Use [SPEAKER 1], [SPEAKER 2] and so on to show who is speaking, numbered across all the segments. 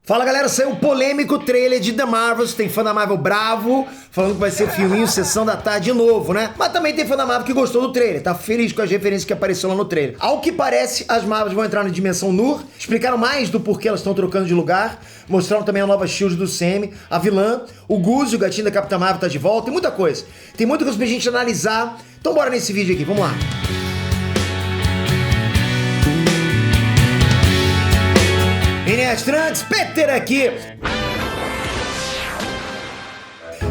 [SPEAKER 1] Fala galera, saiu o polêmico trailer de The Marvels. Tem fã da Marvel bravo, falando que vai ser filminho Sessão da Tarde de novo, né? Mas também tem fã da Marvel que gostou do trailer, tá feliz com as referências que apareceram lá no trailer. Ao que parece, as Marvels vão entrar na dimensão Nur, explicaram mais do porquê elas estão trocando de lugar, mostraram também a nova Shield do Sam, a vilã, o Guzzi, o gatinho da Capitã Marvel tá de volta, tem muita coisa. Tem muita coisa pra gente analisar, então bora nesse vídeo aqui, vamos lá. Inês Trunks, Peter aqui.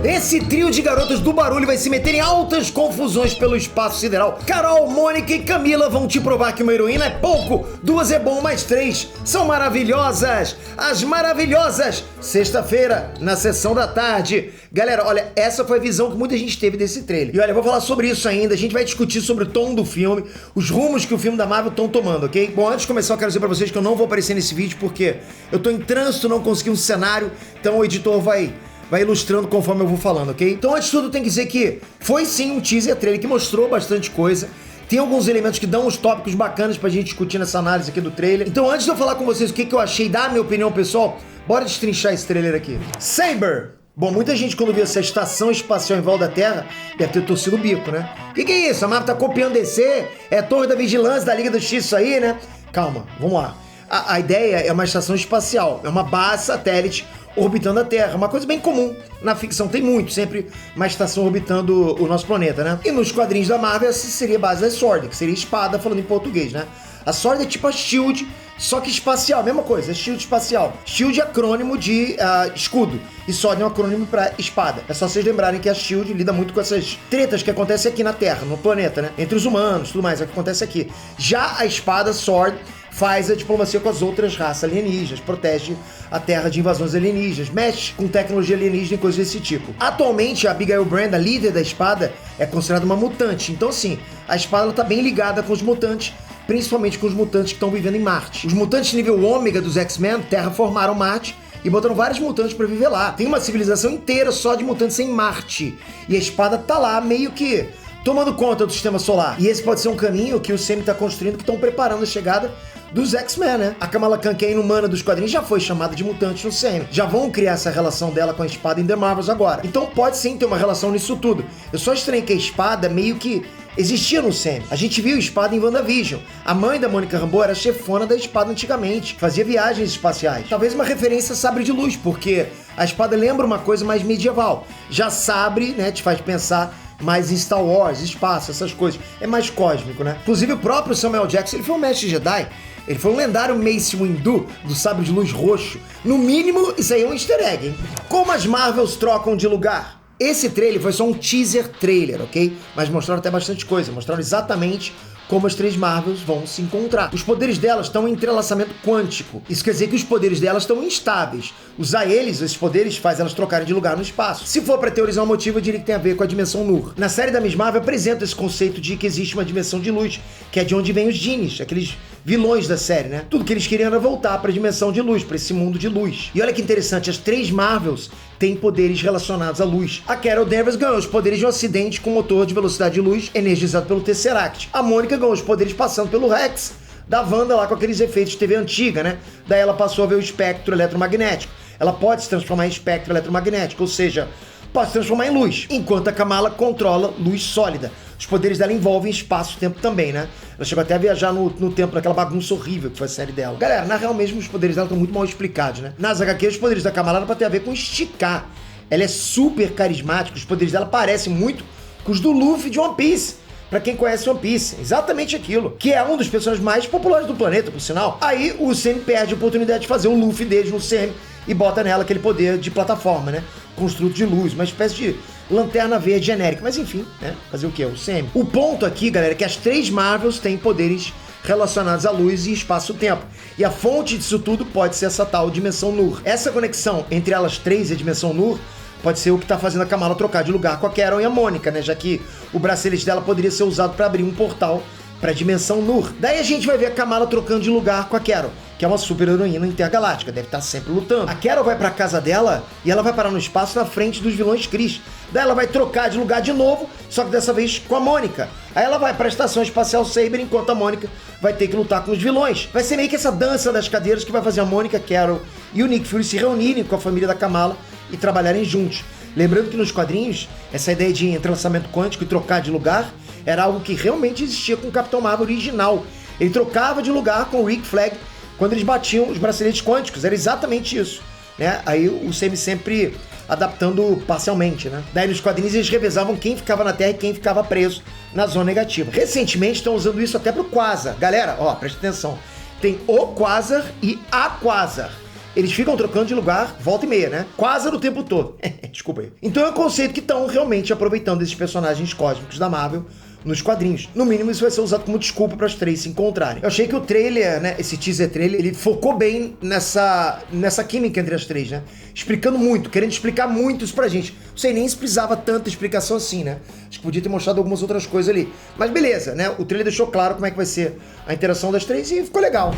[SPEAKER 1] Esse trio de garotas do barulho vai se meter em altas confusões pelo espaço sideral. Carol, Mônica e Camila vão te provar que uma heroína é pouco, duas é bom, mais três são maravilhosas. As maravilhosas, sexta-feira, na Sessão da Tarde. Galera, olha, essa foi a visão que muita gente teve desse trailer. E olha, eu vou falar sobre isso ainda, a gente vai discutir sobre o tom do filme, os rumos que o filme da Marvel estão tomando, ok? Bom, antes de começar eu quero dizer pra vocês que eu não vou aparecer nesse vídeo porque eu tô em trânsito, não consegui um cenário, então o editor vai ilustrando conforme eu vou falando, ok? Então, antes de tudo, tem que dizer que foi sim um teaser trailer que mostrou bastante coisa. Tem alguns elementos que dão uns tópicos bacanas pra gente discutir nessa análise aqui do trailer. Então, antes de eu falar com vocês o que eu achei, dar a minha opinião pessoal, bora destrinchar esse trailer aqui. Saber! Bom, muita gente quando viu essa estação espacial em volta da Terra deve ter torcido o bico, né? Que é isso? A Marvel tá copiando DC? É a Torre da Vigilância da Liga da Justiça isso aí, né? Calma, vamos lá. A ideia é uma estação espacial, é uma base satélite orbitando a Terra, uma coisa bem comum na ficção, tem muito, sempre uma estação orbitando o nosso planeta, né? E nos quadrinhos da Marvel essa seria a base da SWORD, que seria espada falando em português, né? A SWORD é tipo a SHIELD, só que espacial, mesma coisa, é SHIELD espacial. SHIELD é acrônimo de escudo, e SWORD é um acrônimo pra espada. É só vocês lembrarem que a SHIELD lida muito com essas tretas que acontecem aqui na Terra, no planeta, né? Entre os humanos, tudo mais, é o que acontece aqui. Já a espada, SWORD, faz a diplomacia com as outras raças alienígenas, protege a Terra de invasões alienígenas, mexe com tecnologia alienígena e coisas desse tipo. Atualmente, a Abigail Brand, a líder da espada, é considerada uma mutante. Então, assim, a espada está bem ligada com os mutantes, principalmente com os mutantes que estão vivendo em Marte. Os mutantes nível ômega dos X-Men terraformaram Marte e botaram vários mutantes para viver lá. Tem uma civilização inteira só de mutantes em Marte. E a espada tá lá meio que tomando conta do sistema solar. E esse pode ser um caminho que o Sam está construindo, que estão preparando a chegada dos X-Men, né? A Kamala Khan, que é inumana dos quadrinhos, já foi chamada de mutante no Sam. Já vão criar essa relação dela com a espada em The Marvels agora. Então pode sim ter uma relação nisso tudo. Eu só estranhei que a espada meio que existia no Sam. A gente viu a espada em WandaVision. A mãe da Mônica Rambeau era chefona da espada antigamente, fazia viagens espaciais. Talvez uma referência a sabre de luz, porque a espada lembra uma coisa mais medieval. Já sabre, né, te faz pensar mais em Star Wars, espaço, essas coisas. É mais cósmico, né? Inclusive o próprio Samuel Jackson, ele foi um mestre Jedi. Ele foi um lendário Mace Windu do sabre de luz roxo. No mínimo, isso aí é um easter egg, hein? Como as Marvels trocam de lugar? Esse trailer foi só um teaser trailer, ok? Mas mostraram até bastante coisa. Mostraram exatamente como as três Marvels vão se encontrar. Os poderes delas estão em entrelaçamento quântico. Isso quer dizer que os poderes delas estão instáveis. Usar esses poderes, faz elas trocarem de lugar no espaço. Se for pra teorizar um motivo, eu diria que tem a ver com a dimensão Nur. Na série da Miss Marvel apresenta esse conceito de que existe uma dimensão de luz, que é de onde vêm os Genies, aqueles vilões da série, né? Tudo que eles queriam era voltar pra dimensão de luz, pra esse mundo de luz. E olha que interessante, as três Marvels têm poderes relacionados à luz. A Carol Danvers ganhou os poderes de um acidente com motor de velocidade de luz energizado pelo Tesseract. A Mônica ganhou os poderes passando pelo Rex da Wanda lá com aqueles efeitos de TV antiga, né? Daí ela passou a ver o espectro eletromagnético. Ela pode se transformar em espectro eletromagnético, ou seja, pode se transformar em luz, enquanto a Kamala controla luz sólida. Os poderes dela envolvem espaço e tempo também, né? Ela chegou até a viajar no tempo, naquela bagunça horrível que foi a série dela. Galera, na real mesmo, os poderes dela estão muito mal explicados, né? Nas HQ, os poderes da Kamala eram pra ter a ver com esticar. Ela é super carismática, os poderes dela parecem muito com os do Luffy de One Piece. Pra quem conhece One Piece, exatamente aquilo. Que é um dos personagens mais populares do planeta, por sinal. Aí o Sam perde a oportunidade de fazer o Luffy deles no Sam e bota nela aquele poder de plataforma, né? Construto de luz, uma espécie de lanterna verde genérica. Mas enfim, né? Fazer o quê? O Sam. O ponto aqui, galera, é que as três Marvels têm poderes relacionados à luz e espaço-tempo. E a fonte disso tudo pode ser essa tal dimensão Nur. Essa conexão entre elas três e a dimensão Nur pode ser o que tá fazendo a Kamala trocar de lugar com a Carol e a Mônica, né? Já que o bracelete dela poderia ser usado para abrir um portal pra dimensão Nur. Daí a gente vai ver a Kamala trocando de lugar com a Carol. que é uma super heroína intergaláctica, deve estar sempre lutando. A Carol vai pra casa dela e ela vai parar no espaço na frente dos vilões Kree. Daí ela vai trocar de lugar de novo, só que dessa vez com a Mônica. Aí ela vai pra Estação Espacial Saber, enquanto a Mônica vai ter que lutar com os vilões. Vai ser meio que essa dança das cadeiras que vai fazer a Mônica, a Carol e o Nick Fury se reunirem com a família da Kamala e trabalharem juntos. Lembrando que nos quadrinhos, essa ideia de entrelaçamento quântico e trocar de lugar era algo que realmente existia com o Capitão Marvel original. Ele trocava de lugar com o Rick Flag quando eles batiam os braceletes quânticos, era exatamente isso, né? Aí o Sam sempre adaptando parcialmente, né? Daí nos quadrinhos eles revezavam quem ficava na Terra e quem ficava preso na zona negativa. Recentemente estão usando isso até pro Quasar. Galera, ó, presta atenção. Tem o Quasar e a Quasar. Eles ficam trocando de lugar, volta e meia, né? Quasar o tempo todo. Desculpa aí. Então é um conceito que estão realmente aproveitando esses personagens cósmicos da Marvel nos quadrinhos. No mínimo, isso vai ser usado como desculpa para as três se encontrarem. Eu achei que o trailer, né, esse teaser trailer, ele focou bem nessa química entre as três, né? Explicando muito, querendo explicar muito isso pra gente. Não sei nem se precisava tanta explicação assim, né? Acho que podia ter mostrado algumas outras coisas ali. Mas beleza, né? O trailer deixou claro como é que vai ser a interação das três e ficou legal.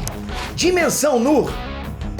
[SPEAKER 1] Dimensão Nur.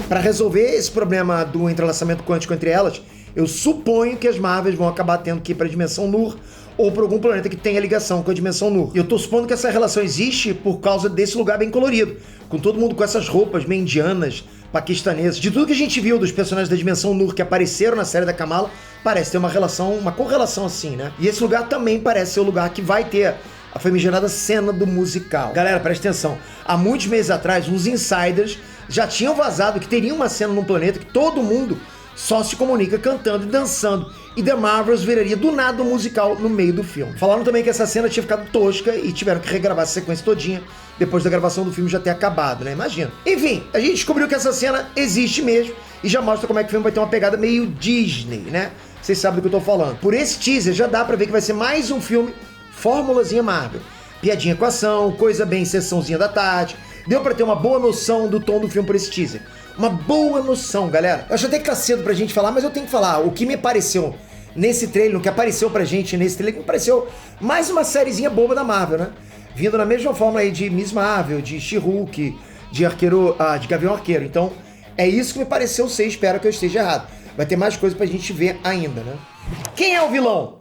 [SPEAKER 1] Para resolver esse problema do entrelaçamento quântico entre elas, eu suponho que as Marvels vão acabar tendo que ir para a Dimensão Nur ou para algum planeta que tenha ligação com a Dimensão Nur. Eu tô supondo que essa relação existe por causa desse lugar bem colorido, com todo mundo com essas roupas meio indianas, paquistanesas. De tudo que a gente viu dos personagens da Dimensão Nur que apareceram na série da Kamala, parece ter uma relação, uma correlação assim, né? E esse lugar também parece ser o lugar que vai ter a famigerada cena do musical. Galera, presta atenção. Há muitos meses atrás, uns insiders já tinham vazado que teria uma cena num planeta que todo mundo só se comunica cantando e dançando, e The Marvels viraria do nada um musical no meio do filme. Falaram também que essa cena tinha ficado tosca e tiveram que regravar essa sequência todinha depois da gravação do filme já ter acabado, né? Imagina. Enfim, a gente descobriu que essa cena existe mesmo e já mostra como é que o filme vai ter uma pegada meio Disney, né? Vocês sabem do que eu tô falando. Por esse teaser já dá pra ver que vai ser mais um filme formulazinha Marvel. Piadinha com ação, coisa bem sessãozinha da tarde. Deu pra ter uma boa noção do tom do filme por esse teaser. Uma boa noção, galera. Eu acho até que tá cedo pra gente falar, mas eu tenho que falar. O que me pareceu nesse trailer, o que apareceu pra gente nesse trailer, me pareceu mais uma sériezinha boba da Marvel, né? Vindo na mesma forma aí de Miss Marvel, de She-Hulk, de Gavião Arqueiro. Então, é isso que me pareceu ser, espero que eu esteja errado. Vai ter mais coisa pra gente ver ainda, né? Quem é o vilão?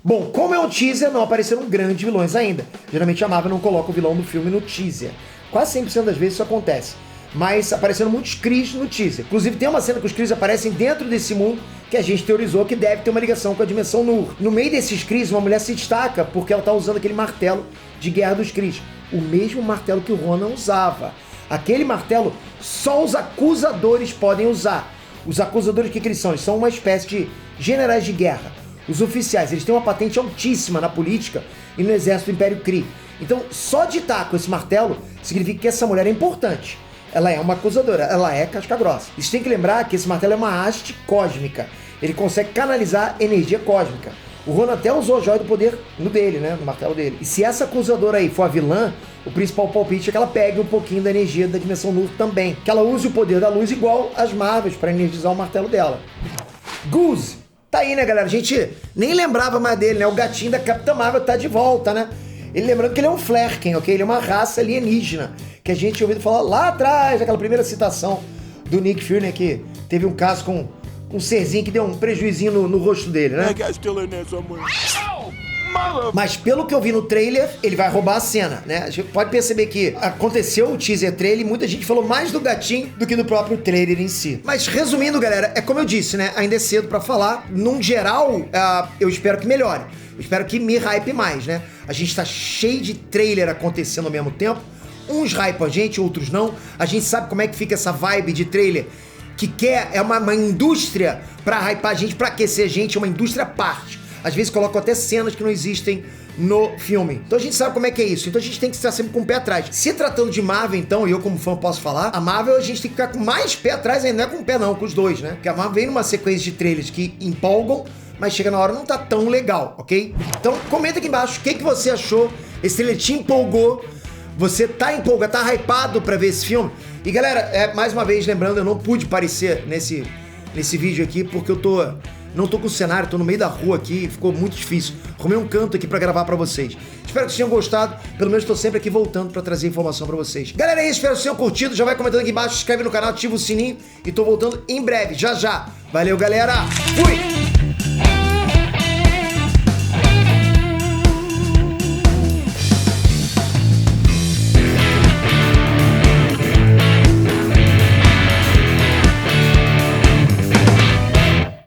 [SPEAKER 1] Bom, como é um teaser, não apareceram grandes vilões ainda. Geralmente a Marvel não coloca o vilão do filme no teaser. Quase 100% das vezes isso acontece. Mas apareceram muitos Kree no teaser. Inclusive tem uma cena que os Kree aparecem dentro desse mundo que a gente teorizou que deve ter uma ligação com a Dimensão Nur. No meio desses Kree, uma mulher se destaca porque ela tá usando aquele martelo de guerra dos Kree. O mesmo martelo que o Ronan usava. Aquele martelo só os acusadores podem usar. Os acusadores, o que eles são? Eles são uma espécie de generais de guerra. Os oficiais, eles têm uma patente altíssima na política e no exército do Império Kree. Então, só de estar com esse martelo significa que essa mulher é importante. Ela é uma acusadora, ela é casca grossa. Vocês têm que lembrar que esse martelo é uma haste cósmica. Ele consegue canalizar energia cósmica. O Ronan até usou a joia do poder no dele, né? No martelo dele. E se essa acusadora aí for a vilã, o principal palpite é que ela pegue um pouquinho da energia da Dimensão Nur também. Que ela use o poder da luz igual as Marvels para energizar o martelo dela. Goose! Tá aí, né, galera? A gente nem lembrava mais dele, né? O gatinho da Capitã Marvel tá de volta, né? Ele lembrando que ele é um Flerken, ok? Ele é uma raça alienígena, que a gente tinha ouvido falar lá atrás, aquela primeira citação do Nick Fury, né? Que teve um caso com um serzinho que deu um prejuizinho no rosto dele, né? Mas pelo que eu vi no trailer, ele vai roubar a cena, né? A gente pode perceber que aconteceu o teaser trailer e muita gente falou mais do gatinho do que do próprio trailer em si. Mas resumindo, galera, é como eu disse, né? Ainda é cedo pra falar. Num geral, eu espero que melhore. Eu espero que me hype mais, né? A gente tá cheio de trailer acontecendo ao mesmo tempo. Uns hypam a gente, outros não. A gente sabe como é que fica essa vibe de trailer que é uma indústria pra hypar a gente, pra aquecer a gente, é uma indústria à parte. Às vezes colocam até cenas que não existem no filme. Então a gente sabe como é que é isso. Então a gente tem que estar sempre com o pé atrás. Se tratando de Marvel, então, e eu como fã posso falar, a Marvel a gente tem que ficar com mais pé atrás, ainda não é com o pé não, com os dois, né? Porque a Marvel vem numa sequência de trailers que empolgam, mas chega na hora não tá tão legal, ok? Então comenta aqui embaixo o que você achou. Esse trailer te empolgou? Você tá empolgado, tá hypado pra ver esse filme? E galera, mais uma vez lembrando, eu não pude aparecer nesse vídeo aqui porque eu tô Não tô com cenário, tô no meio da rua aqui, ficou muito difícil. Arrumei um canto aqui pra gravar pra vocês. Espero que vocês tenham gostado, pelo menos tô sempre aqui voltando pra trazer informação pra vocês. Galera, é isso, espero que vocês tenham curtido, já vai comentando aqui embaixo, se inscreve no canal, ativa o sininho e tô voltando em breve, já já. Valeu, galera! Fui!